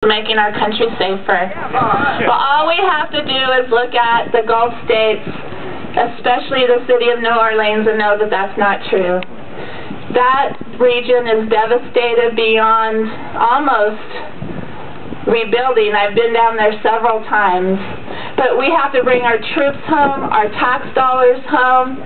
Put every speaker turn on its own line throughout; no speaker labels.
making our country safer. Well, all we have to do is look at the Gulf states, especially the city of New Orleans, and know that that's not true. That region is devastated beyond almost rebuilding. I've been down there several times. But we have to bring our troops home, our tax dollars home,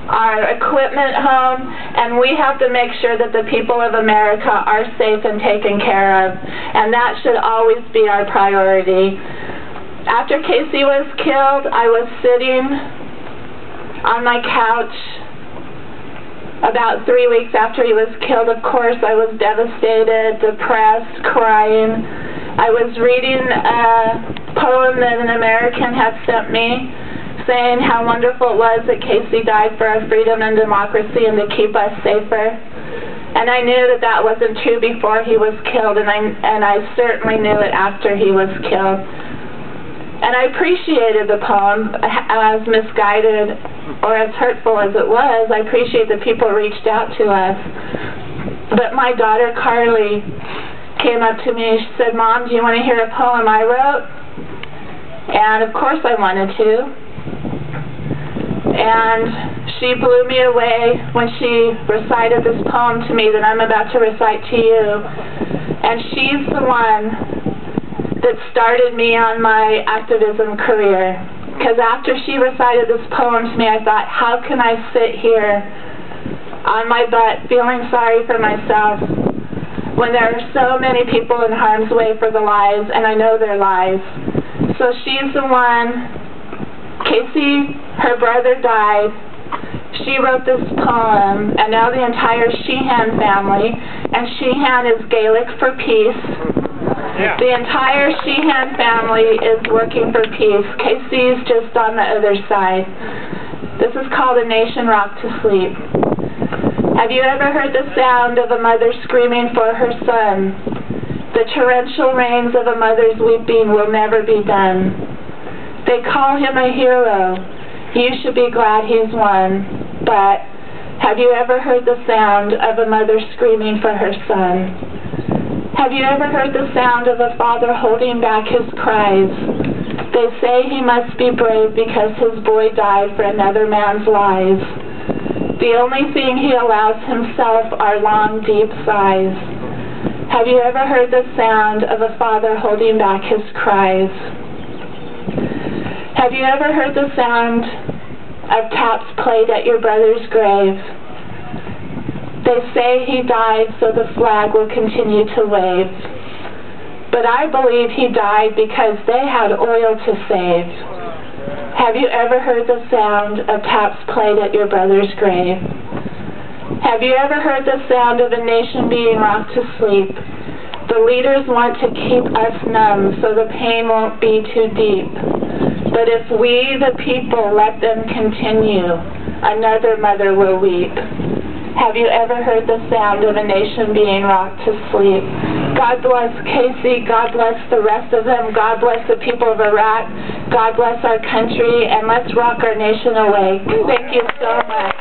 our equipment home, and we have to make sure that the people of America are safe and taken care of. And that should always be our priority. After Casey was killed, I was sitting on my couch about 3 weeks after he was killed. Of course, I was devastated, depressed, crying. I was reading a poem that an American had sent me, saying how wonderful it was that Casey died for our freedom and democracy and to keep us safer. And I knew that that wasn't true before he was killed, and I certainly knew it after he was killed. And I appreciated the poem, as misguided or as hurtful as it was. I appreciate that people reached out to us. But my daughter Carly came up to me and she said, "Mom, do you want to hear a poem I wrote?" And of course I wanted to. And she blew me away when she recited this poem to me that I'm about to recite to you. And she's the one that started me on my activism career. Because after she recited this poem to me, I thought, how can I sit here on my butt feeling sorry for myself when there are so many people in harm's way for the lies, and I know they're lies. So she's the one. Casey, her brother, died. She wrote this poem, and now the entire Sheehan family, and Sheehan is Gaelic for peace. Yeah. The entire Sheehan family is working for peace. Casey's just on the other side. This is called A Nation Rocked to Sleep. Have you ever heard the sound of a mother screaming for her son? The torrential rains of a mother's weeping will never be done. They call him a hero. You should be glad he's won. But have you ever heard the sound of a mother screaming for her son? Have you ever heard the sound of a father holding back his cries? They say he must be brave because his boy died for another man's lies. The only thing he allows himself are long, deep sighs. Have you ever heard the sound of a father holding back his cries? Have you ever heard the sound of taps played at your brother's grave? They say he died so the flag will continue to wave. But I believe he died because they had oil to save. Have you ever heard the sound of taps played at your brother's grave? Have you ever heard the sound of a nation being rocked to sleep? The leaders want to keep us numb so the pain won't be too deep. But if we, the people, let them continue, another mother will weep. Have you ever heard the sound of a nation being rocked to sleep? God bless Casey. God bless the rest of them. God bless the people of Iraq. God bless our country. And let's rock our nation awake. Thank you so much.